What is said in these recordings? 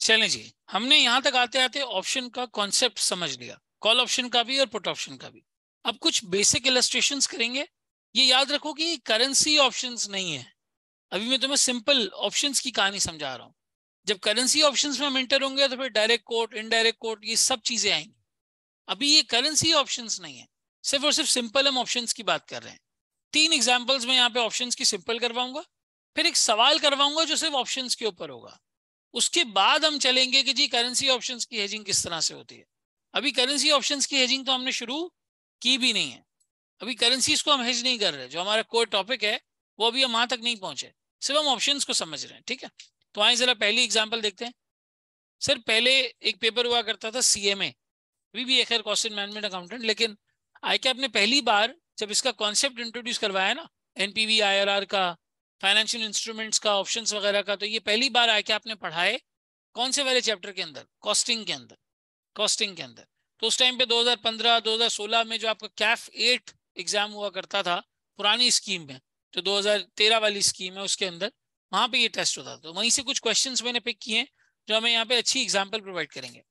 चलें जी, हमने यहां तक आते आते ऑप्शन का कॉन्सेप्ट समझ लिया, कॉल ऑप्शन का भी और पुट ऑप्शन का भी। अब कुछ बेसिक इलस्ट्रेशंस करेंगे। ये याद रखो कि करेंसी ऑप्शंस नहीं है। अभी मैं तुम्हें सिंपल ऑप्शंस की कहानी समझा रहा हूं। जब करेंसी ऑप्शंस में हम एंटर होंगे तो फिर डायरेक्ट कोट, इनडायरेक्ट कोट, ये सब चीजें आएंगी। अभी ये करेंसी ऑप्शंस नहीं है, सिर्फ और सिर्फ सिंपल हम ऑप्शंस की बात कर रहे हैं। 3 एग्जांपल्स में यहाँ पे ऑप्शंस की सिंपल करवाऊंगा, फिर एक सवाल करवाऊंगा जो सिर्फ ऑप्शंस के ऊपर होगा। उसके बाद हम चलेंगे कि जी करेंसी ऑप्शंस की हेजिंग किस तरह से होती है। अभी करेंसी ऑप्शंस की हेजिंग तो हमने शुरू की भी नहीं है। अभी करेंसीज को हम हेज नहीं कर रहे, जो हमारा कोर टॉपिक है वो अभी हम वहां तक नहीं पहुंचे, सिर्फ हम ऑप्शंस को समझ रहे हैं। ठीक है, तो आइए जरा पहली एग्जांपल देखते हैं। सर पहले एक पेपर हुआ करता था सीएमए, अभी भी एक खैर कॉस्ट एंड मैनेजमेंट अकाउंटेंट, लेकिन आई कैप ने पहली बार जब इसका कॉन्सेप्ट इंट्रोड्यूस करवाया ना, एनपीवी आईआरआर का, फाइनेंशियल इंस्ट्रूमेंट्स का, ऑप्शंस वगैरह का, तो ये पहली बार आई कैप ने पढ़ाए। कौन से वाले चैप्टर के अंदर? कॉस्टिंग के अंदर। कॉस्टिंग के अंदर। तो उस टाइम पे 2015 2016 में जो आपका कैफ 8 एग्जाम हुआ करता था पुरानी स्कीम में, जो 2013 वाली स्कीम है उसके अंदर, वहां पे ये टेस्ट होता था। तो वहीं से कुछ क्वेश्चंस मैंने पिक किए हैं जो हमें यहाँ पे अच्छी एग्जाम्पल प्रोवाइड करेंगे।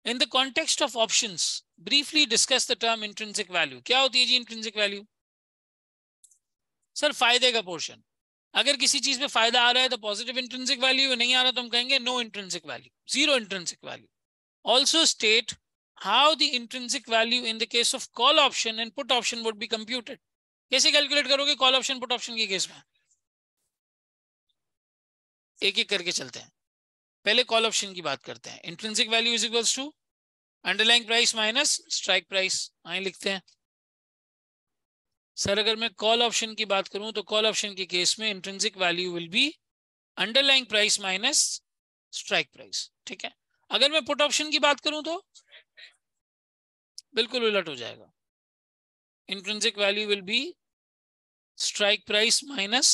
In the context of options briefly discuss the term intrinsic value. क्या होती है जी इंट्रिंसिक वैल्यू? सर फायदे का पोर्शन। अगर किसी चीज में फायदा आ रहा है तो पॉजिटिव इंट्रिंसिक वैल्यू, नहीं आ रहा तो हम कहेंगे no intrinsic value, zero intrinsic value. Also state how the intrinsic value in the case of call option and put option would be computed. कैसे कैलकुलेट करोगे कॉल ऑप्शन पुट ऑप्शन के case में? एक एक करके चलते हैं। पहले कॉल ऑप्शन की बात करते हैं। Intrinsic value is equals to underlying price minus strike price. आए लिखते हैं। सर अगर मैं कॉल ऑप्शन की बात करूं तो कॉल ऑप्शन के केस में intrinsic value will be underlying price minus strike price. ठीक है, अगर मैं पुट ऑप्शन की बात करूं तो बिल्कुल उलट हो जाएगा। Intrinsic value will be strike price minus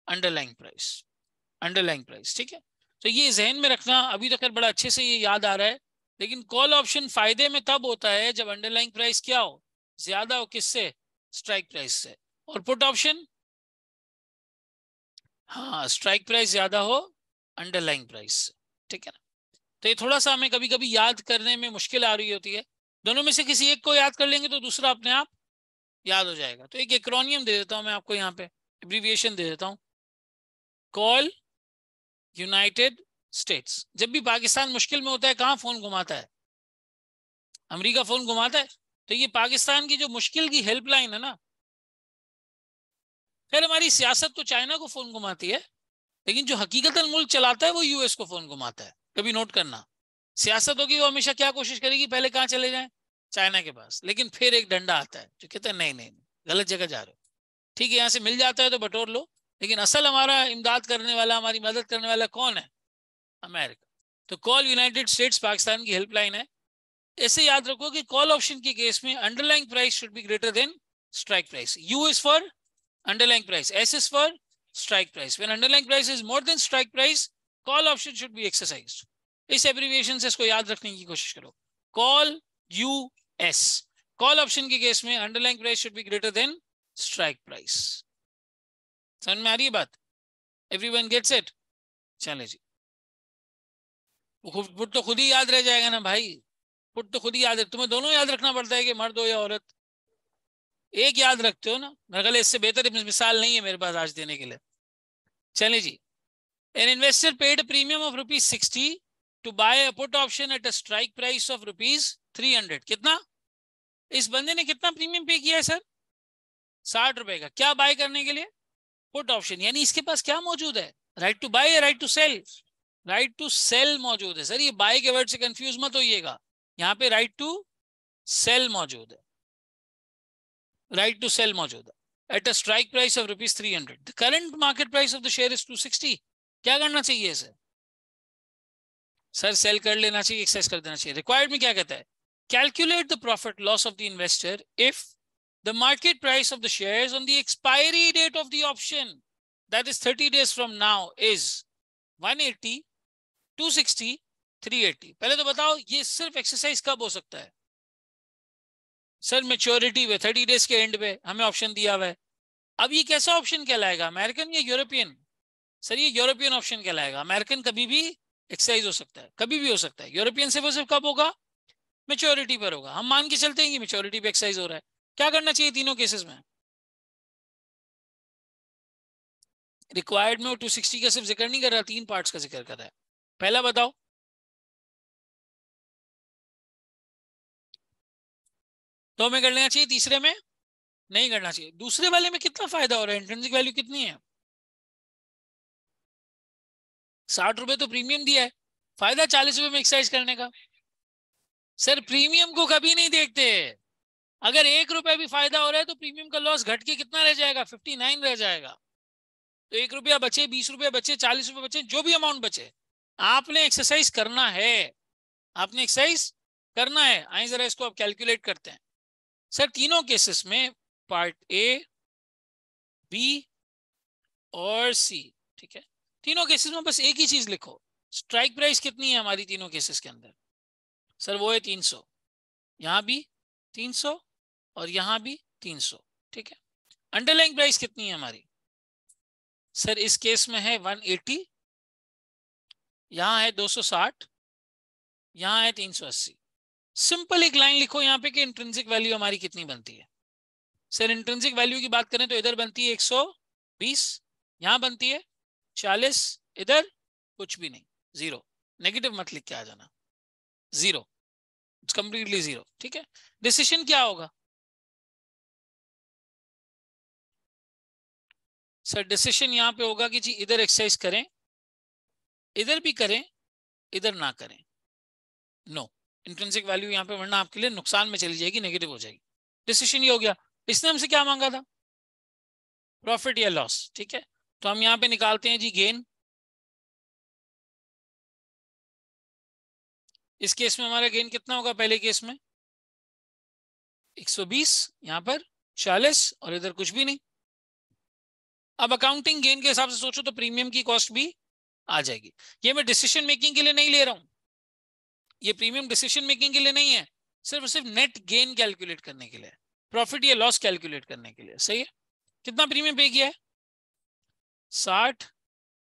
underlying price. Underlying price, ठीक है। तो ये जहन में रखना, अभी तो खैर बड़ा अच्छे से ये याद आ रहा है, लेकिन कॉल ऑप्शन फायदे में तब होता है जब अंडरलाइंग प्राइस क्या हो, ज्यादा हो। किससे? स्ट्राइक प्राइस से। और पुट ऑप्शन, हाँ स्ट्राइक प्राइस ज्यादा हो अंडरलाइंग प्राइस से। ठीक है ना। तो ये थोड़ा सा हमें कभी कभी याद करने में मुश्किल आ रही होती है। दोनों में से किसी एक को याद कर लेंगे तो दूसरा अपने आप याद हो जाएगा। तो एक एक्रोनियम दे देता हूं मैं आपको, यहाँ पे एब्रीविएशन दे देता हूं। Call United states. जब भी पाकिस्तान मुश्किल में होता है कहां फोन घुमाता है? अमेरिका फोन घुमाता है। तो ये पाकिस्तान की जो मुश्किल की हेल्पलाइन है ना, फिर हमारी सियासत तो चाइना को फोन घुमाती है, लेकिन जो हकीकतन मुल्क चलाता है वो यूएस को फोन घुमाता है। कभी नोट करना, सियासत होगी वो हमेशा क्या कोशिश करेगी, पहले कहां चले जाए? चाइना के पास। लेकिन फिर एक डंडा आता है जो कहता है नहीं नहीं नहीं, गलत जगह जा रहे हो। ठीक है, यहाँ से मिल जाता है तो बटोर लो, लेकिन असल हमारा इमदाद करने वाला, हमारी मदद करने वाला कौन है? अमेरिका। तो कॉल यूनाइटेड स्टेट्स पाकिस्तान की हेल्पलाइन है। ऐसे याद रखो कि कॉल ऑप्शन के केस में underlying price should be greater than strike price. You is for underlying price, S is for strike price. When underlying price is more than strike price, call option should be exercised. इस abbreviation से इसको याद रखने की कोशिश करो। Call US, call option के case में underlying price should be greater than strike price. समझ में आ रही है बात? Everyone gets it? चले जी, पुट तो खुद ही याद रह जाएगा ना भाई। पुट तो खुद ही याद है, तुम्हें दोनों याद रखना पड़ता है कि मर्द हो या औरत। एक याद रखते हो ना, मेरे ख्याल इससे बेहतर मिसाल नहीं है मेरे पास आज देने के लिए। चले जी, an investor paid a premium of rupees 60 to buy a put option at a strike price of rupees 300। कितना? इस बंदे ने कितना प्रीमियम पे किया है सर? 60 रुपए का। क्या बाय करने के लिए? Put option. यानी इसके पास क्या मौजूद है? राइट टू बाय या right to sell? Right to sell मौजूद है। सर ये बाय के वर्ड से कंफ्यूज मत होइएगा, यहाँ पे राइट टू सेल मौजूद है। राइट टू सेल मौजूद है at a strike price of rupees 300। The current market price of the share is 260। क्या करना चाहिए इसे? सर सेल कर लेना चाहिए, एक्सेस कर देना चाहिए। रिक्वायर्ड में क्या कहता है? Calculate the profit loss of the investor if the market price of the shares on the expiry date of the option, that is 30 days from now, is 180, 260, 380। पहले तो बताओ ये सिर्फ एक्सरसाइज कब हो सकता है? सर मेच्योरिटी पे, 30 days के एंड पे हमें ऑप्शन दिया हुआ है। अब ये कैसा ऑप्शन कहलाएगा, अमेरिकन या यूरोपियन? सर ये यूरोपियन ऑप्शन कहलाएगा। अमेरिकन कभी भी एक्सरसाइज हो सकता है, कभी भी हो सकता है। यूरोपियन सिर्फ और सिर्फ कब होगा? मेच्योरिटी पर होगा। हम मान के चलते हैं कि मेच्योरिटी पे एक्सरसाइज हो रहा है। क्या करना चाहिए तीनों केसेस में? रिक्वायर्ड में 260 का सिर्फ जिक्र नहीं कर रहा, 3 पार्ट्स का जिक्र कर रहा है। पहला बताओ। तो हमें कर लेना चाहिए, तीसरे में नहीं करना चाहिए। दूसरे वाले में कितना फायदा हो रहा है? इंट्रिंसिक वैल्यू कितनी है? 60 रुपए तो प्रीमियम दिया है, फायदा 40 रुपए में एक्सरसाइज करने का। सर प्रीमियम को कभी नहीं देखते। अगर 1 रुपया भी फायदा हो रहा है तो प्रीमियम का लॉस घट के कितना रह जाएगा? 59 रह जाएगा। तो 1 रुपया बचे, 20 रुपये बचे, 40 रुपये बचे, जो भी अमाउंट बचे, आपने एक्सरसाइज करना है। आपने एक्सरसाइज करना है। आइए जरा इसको आप कैलकुलेट करते हैं। सर तीनों केसेस में पार्ट ए, बी और सी, ठीक है, तीनों केसेस में बस एक ही चीज लिखो, स्ट्राइक प्राइस कितनी है हमारी तीनों केसेस के अंदर? सर वो है 300, यहां भी 300 और यहां भी 300, ठीक है। अंडरलाइंग प्राइस कितनी है हमारी? सर इस केस में है 180, यहां है 260, यहां है 380। सिंपल एक लाइन लिखो यहाँ पे कि इंट्रिंसिक वैल्यू हमारी कितनी बनती है। सर इंट्रिंसिक वैल्यू की बात करें तो इधर बनती है 120, यहां बनती है 40, इधर कुछ भी नहीं, जीरो। नेगेटिव मत लिख के आ जाना, जीरो, इट्स कंप्लीटली जीरो, ठीक है। डिसीजन क्या होगा? सर डिसीजन यहाँ पे होगा कि जी इधर एक्सरसाइज करें, इधर भी करें, इधर ना करें, नो। इंट्रिंसिक वैल्यू यहाँ पे वरना आपके लिए नुकसान में चली जाएगी, नेगेटिव हो जाएगी। डिसीजन ये हो गया। इसने हमसे क्या मांगा था? प्रॉफिट या लॉस, ठीक है। तो हम यहाँ पे निकालते हैं जी गेन। इस केस में हमारा गेन कितना होगा? पहले केस में 120, यहाँ पर 40 और इधर कुछ भी नहीं। अब अकाउंटिंग गेन के हिसाब से सोचो तो प्रीमियम की कॉस्ट भी आ जाएगी। ये मैं डिसीजन मेकिंग के लिए नहीं ले रहा हूं, ये प्रीमियम डिसीजन मेकिंग के लिए नहीं है, सिर्फ सिर्फ नेट गेन कैलकुलेट करने के लिए, प्रॉफिट या लॉस कैलकुलेट करने के लिए। सही है। कितना प्रीमियम पे किया है? 60,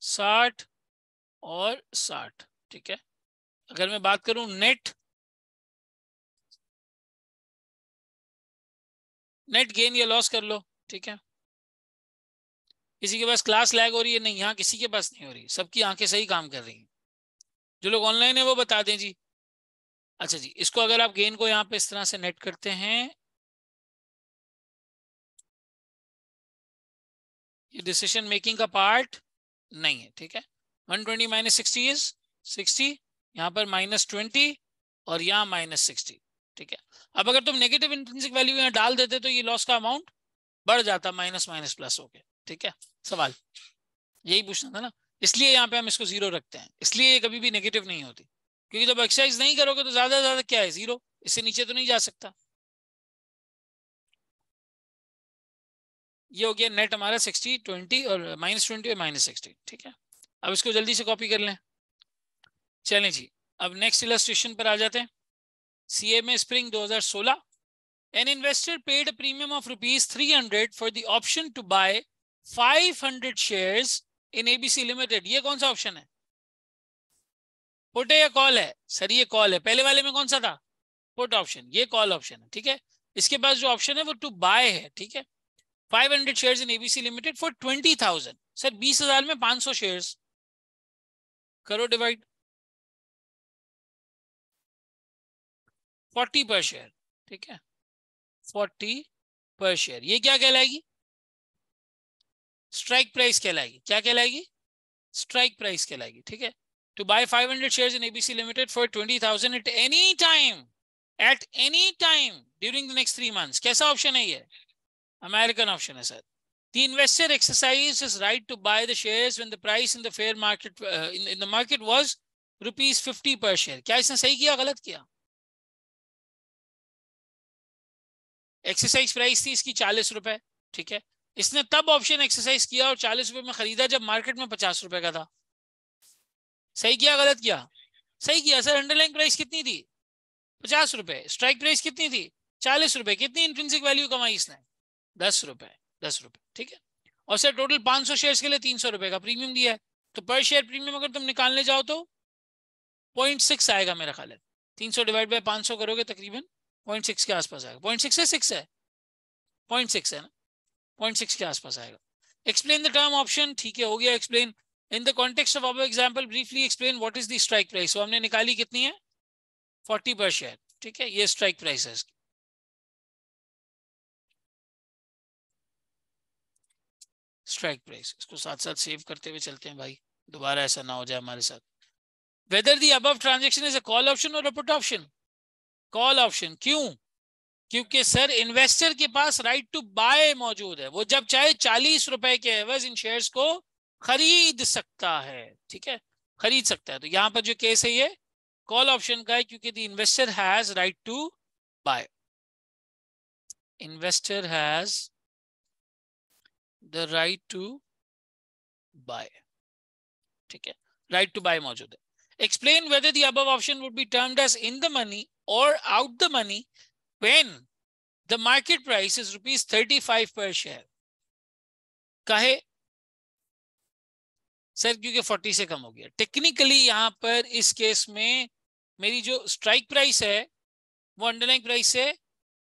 60 और 60, ठीक है। अगर मैं बात करूं नेट गेन या लॉस कर लो, ठीक है। किसी के पास क्लास लैग हो रही है? नहीं, यहाँ किसी के पास नहीं हो रही, सबकी आंखें सही काम कर रही हैं। जो लोग ऑनलाइन है वो बता दें जी। अच्छा जी, इसको अगर आप गेन को यहाँ पे इस तरह से नेट करते हैं, ये डिसीजन मेकिंग का पार्ट नहीं है, ठीक है। 120 माइनस 60 इज 60, यहाँ पर -20 और यहाँ -60, ठीक है। अब अगर तुम नेगेटिव इंट्रिंसिक वैल्यू यहाँ डाल देते तो ये लॉस का अमाउंट बढ़ जाता, माइनस माइनस प्लस हो गया, ठीक है। सवाल यही पूछना था ना, इसलिए यहाँ पे हम इसको जीरो रखते हैं, इसलिए ये कभी भी नेगेटिव नहीं होती। क्योंकि जब एक्सरसाइज नहीं करोगे तो ज्यादा से ज्यादा क्या है? जीरो, इससे नीचे तो नहीं जा सकता। ये हो गया नेट हमारा 60, 20 और -20 और -60, ठीक है। अब इसको जल्दी से कॉपी कर लें। चलें जी, अब नेक्स्ट इलस्ट्रेशन पर आ जाते हैं। सीए में spring 2016, an investor paid a premium of ₹300 for the option to buy 500 shares in ABC Limited। ये कौन सा ऑप्शन है? पुट है या कॉल है? सर ये कॉल है। पहले वाले में कौन सा था? पुट ऑप्शन, ये कॉल ऑप्शन है, ठीक है। इसके पास जो ऑप्शन है वो टू बाय है, ठीक है। 500 shares in ABC limited for 20,000। Sir 20,000 में 500 शेयर्स करो डिवाइड, 40 पर शेयर, ठीक है। 40 पर शेयर, ये क्या कहलाएगी? स्ट्राइक प्राइस कहलाएगी। क्या कहलाएगी? स्ट्राइक प्राइस कहलाएगी, ठीक है। To buy 500 shares in ABC limited for 20,000 at any time, at any time during the next 3 months. कैसा ऑप्शन है ये? अमेरिकन ऑप्शन है sir. The investor exercised his right to buy the shares when the price in the fair market in the market was ₹50 per share। क्या इसने सही किया गलत किया? एक्सरसाइज प्राइस थी इसकी 40 रुपए, ठीक है। इसने तब ऑप्शन एक्सरसाइज किया और 40 रुपए में खरीदा जब मार्केट में 50 रुपए का था। सही किया गलत किया? सही किया सर। अंडरलाइन प्राइस कितनी थी? 50 रुपए। स्ट्राइक प्राइस कितनी थी? 40 रुपए। कितनी इंट्रिंसिक वैल्यू कमाई इसने? 10 रुपए, 10 रुपए, ठीक है। और सर टोटल 500 शेयर्स के लिए 300 रुपए का प्रीमियम दिया है। तो पर शेयर प्रीमियम अगर तुम निकालने जाओ तो 0.6 आएगा मेरा ख्याल है। 300 डिवाइड बाय 500 करोगे तकरीबन 0.6 के आसपास आएगा। 0.6 है 6 है 0.6 है ना, 0.6 के आसपास आएगा। एक्सप्लेन द टर्म ऑप्शन, ठीक है हो गया explain. In the context of our example briefly explain what is the strike price. हमने निकाली कितनी है 40 पर शेयर, ठीक है ये स्ट्राइक प्राइस है इसकी। स्ट्राइक प्राइस इसको साथ साथ सेव करते हुए चलते हैं भाई, दोबारा ऐसा ना हो जाए हमारे साथ। Whether the above transaction is a call option और a put option. Call option, क्यों? क्योंकि सर इन्वेस्टर के पास राइट टू बाय मौजूद है, वो जब चाहे 40 रुपए के एवज इन शेयर्स को खरीद सकता है, ठीक है खरीद सकता है। तो यहां पर जो केस है ये कॉल ऑप्शन का है, क्योंकि the investor has right to buy. Investor has the right to buy, ठीक है राइट टू बाय मौजूद है। Explain whether the above option would be termed as in the money और out the money when the market price is ₹35 पर share. काहे sir? क्योंकि 40 से कम हो गया। टेक्निकली यहां पर इस केस में मेरी जो स्ट्राइक प्राइस है वो अंडरलाइंग प्राइस से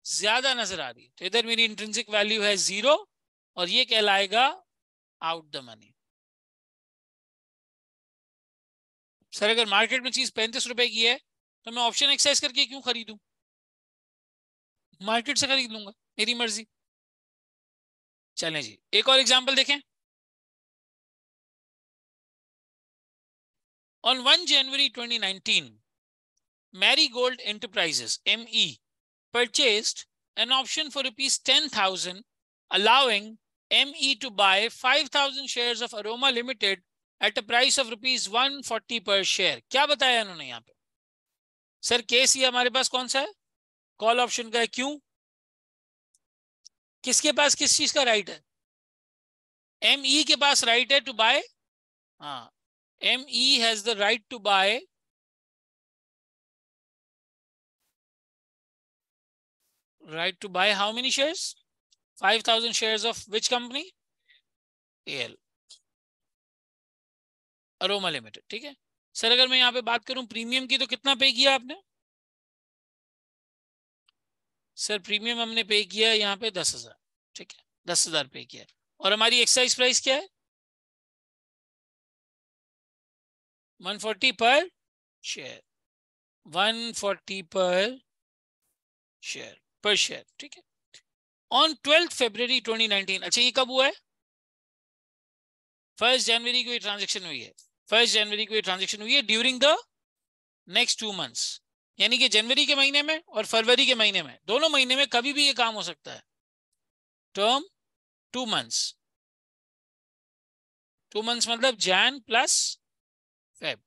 ज्यादा नजर आ रही है, तो इधर मेरी इंट्रिंसिक वैल्यू है 0 और ये कहलाएगा आउट द मनी। सर अगर मार्केट में चीज 35 रुपए की है तो मैं ऑप्शन एक्सरसाइज करके क्यों खरीदूं? मार्केट से खरीद लूंगा, मेरी मर्जी। चलें जी एक और एग्जांपल देखें। On 1 January 2019, Marigold Enterprises (ME) purchased an option for ₹10,000, allowing ME to buy 5,000 shares of Aroma Limited at a price of ₹140 per share। क्या बताया इन्होंने यहाँ पे? सर केस ये हमारे पास कौन सा है? कॉल ऑप्शन का है। क्यों? किसके पास किस चीज का राइट है? ME के पास राइट है टू बाय, हाँ ME has the right to buy how many shares? 5,000 shares of which company? AL, aroma limited, ठीक है। सर अगर मैं यहाँ पे बात करूं प्रीमियम की तो कितना पे किया आपने? सर प्रीमियम हमने पे किया यहाँ पे 10,000, ठीक है 10,000 पे किया। और हमारी एक्साइज प्राइस क्या है? 140 पर शेयर, 140 पर शेयर, ठीक है। ऑन 12 फरवरी 2019, अच्छा ये कब हुआ है? 1 जनवरी को ये ट्रांजेक्शन हुई है। 1 जनवरी को ये ट्रांजेक्शन हुई है ड्यूरिंग द नेक्स्ट 2 मंथ्स, यानी कि जनवरी के महीने में और फरवरी के महीने में, दोनों महीने में कभी भी ये काम हो सकता है। टर्म 2 मंथ्स, 2 मंथ्स मतलब जैन प्लस फेब,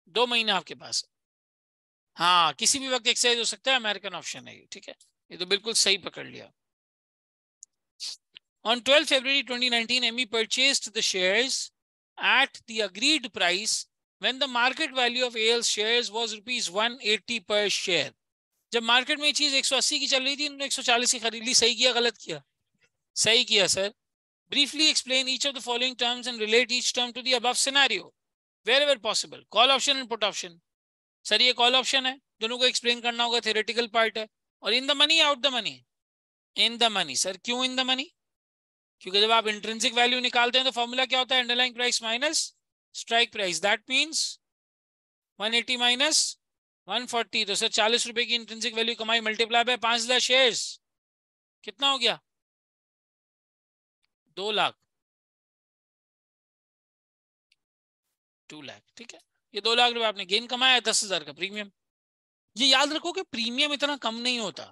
2 महीने आपके पास। हाँ किसी भी वक्त एक्सरसाइज हो सकता है, अमेरिकन ऑप्शन है ये, ठीक है ये तो बिल्कुल सही पकड़ लिया। On 12 February 2019, ME purchased the shares at the agreed price when the market value of AL's shares was ₹180 per share। जब मार्केट में ये चीज 180 की चल रही थी, उन्होंने 140 की खरीद ली। सही किया गलत किया? सही किया sir. Briefly explain each of the following terms and relate each term to the above scenario wherever possible। Call option and put option. Sir ये कॉल ऑप्शन है, दोनों को एक्सप्लेन करना होगा, थ्योरेटिकल पार्ट है। और इन the money out the money? In the money. Sir क्यों इन the money? क्योंकि जब आप इंट्रिंसिक वैल्यू निकालते हैं तो फॉर्मूला क्या होता है? Underlying price minus strike price, that means 180 minus 140। तो सर 40 रुपए की इंट्रिंसिक वैल्यू कमाई मल्टीप्लाई बाय 5,000 शेयर्स, कितना हो गया? 2 लाख, 2 लाख, ठीक है। ये 2 लाख रुपए आपने गेन कमाया, 10,000 का प्रीमियम। ये याद रखो कि प्रीमियम इतना कम नहीं होता।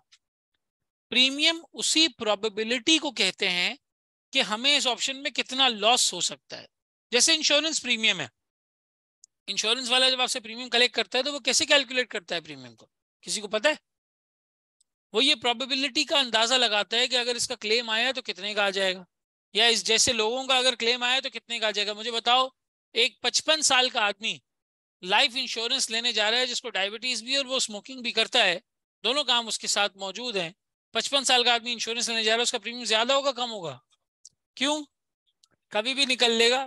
प्रीमियम उसी प्रोबेबिलिटी को कहते हैं कि हमें इस ऑप्शन में कितना लॉस हो सकता है। जैसे इंश्योरेंस प्रीमियम है, इंश्योरेंस वाला जब आपसे प्रीमियम कलेक्ट करता है तो वो कैसे कैलकुलेट करता है प्रीमियम को? किसी को पता है? वो ये प्रोबेबिलिटी का अंदाजा लगाता है कि अगर इसका क्लेम आया तो कितने का आ जाएगा, या इस जैसे लोगों का अगर क्लेम आया तो कितने का आ जाएगा। मुझे बताओ, एक 55 साल का आदमी लाइफ इंश्योरेंस लेने जा रहा है जिसको डायबिटीज भी और वो स्मोकिंग भी करता है, दोनों काम उसके साथ मौजूद हैं। 55 साल का आदमी इंश्योरेंस लेने जा रहा है, उसका प्रीमियम ज्यादा होगा कम होगा? क्यों? कभी भी निकल लेगा,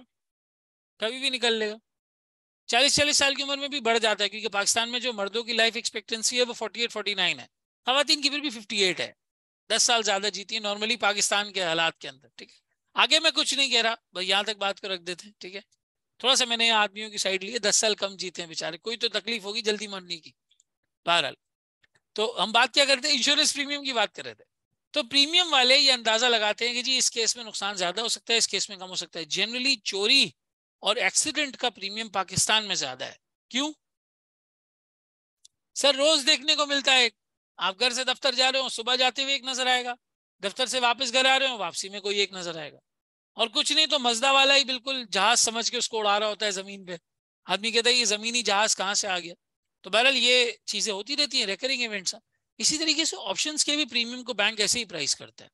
कभी भी निकल लेगा। 40 साल की उम्र में भी बढ़ जाता है, क्योंकि पाकिस्तान में जो मर्दों की लाइफ एक्सपेक्टेंसी है वो 48-49 है, खवातीन की फिर भी 58 है, 10 साल ज्यादा जीती है नॉर्मली पाकिस्तान के हालात के अंदर। ठीक है, आगे मैं कुछ नहीं कह रहा, बस यहाँ तक बात को रख देते हैं। ठीक है, थोड़ा सा मैंने आदमियों की साइड ली, 10 साल कम जीते हैं बेचारे, कोई तो तकलीफ होगी जल्दी मरने की। बहरहाल, तो हम बात क्या करते हैं, इंश्योरेंस प्रीमियम की बात कर रहे थे। तो प्रीमियम वाले ये अंदाजा लगाते हैं कि जी इस केस में नुकसान ज्यादा हो सकता है, इस केस में कम हो सकता है। जनरली चोरी और एक्सीडेंट का प्रीमियम पाकिस्तान में ज्यादा है। क्यों सर? रोज देखने को मिलता है, आप घर से दफ्तर जा रहे हो, सुबह जाते हुए एक नजर आएगा, दफ्तर से वापस घर आ रहे हो, वापसी में कोई एक नजर आएगा, और कुछ नहीं तो मजदा वाला ही बिल्कुल जहाज समझ के उसको उड़ा रहा होता है जमीन पे। आदमी कहता है ये जमीनी जहाज कहाँ से आ गया। तो बहरहाल ये चीजें होती रहती हैं, रेकरिंग इवेंट्स। इसी तरीके से ऑप्शंस के भी प्रीमियम को बैंक ऐसे ही प्राइस करता है।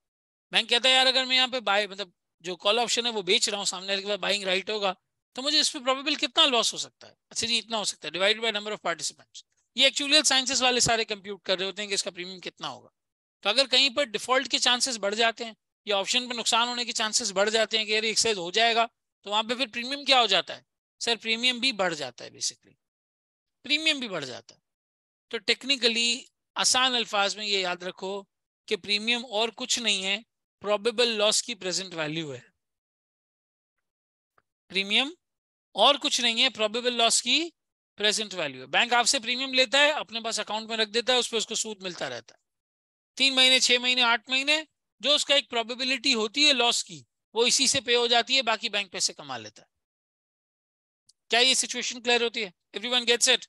बैंक कहता है यार अगर मैं यहाँ पे बाय मतलब जो कॉल ऑप्शन है वो बेच रहा हूँ, सामने के बाद बाइंग राइट होगा, तो मुझे इस पर प्रोबेबल कितना लॉस हो सकता है। अच्छा जी इतना हो सकता है divided by number of participants. ये एक्चुअलियल साइंसेस वाले सारे कंप्यूट कर रहे होते हैं कि इसका प्रीमियम कितना होगा। तो अगर कहीं पर डिफॉल्ट के चांसेस बढ़ जाते हैं या ऑप्शन पर नुकसान होने के चांसेस बढ़ जाते हैं कि यार एक्सेस हो जाएगा, तो वहां पे फिर प्रीमियम क्या हो जाता है सर? प्रीमियम भी बढ़ जाता है, बेसिकली प्रीमियम भी बढ़ जाता है। तो टेक्निकली आसान अल्फाज में ये याद रखो कि प्रीमियम और कुछ नहीं है, प्रोबेबल लॉस की प्रेजेंट वैल्यू है। प्रीमियम और कुछ नहीं है, प्रोबेबल लॉस की प्रेजेंट वैल्यू है। बैंक आपसे प्रीमियम लेता है, अपने पास अकाउंट में रख देता है, उस पर उसको सूद मिलता रहता है 3 महीने, 6 महीने, 8 महीने, जो उसका एक प्रोबेबिलिटी होती है लॉस की, वो इसी से पे हो जाती है, बाकी बैंक पैसे कमा लेता है। क्या ये सिचुएशन क्लियर होती है? Everyone gets it?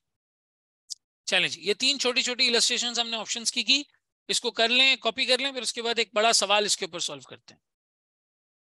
चलें जी, ये 3 छोटी छोटी इलस्ट्रेशन हमने ऑप्शंस की। इसको कर लें, कॉपी कर लें, फिर उसके बाद एक बड़ा सवाल इसके ऊपर सॉल्व करते हैं।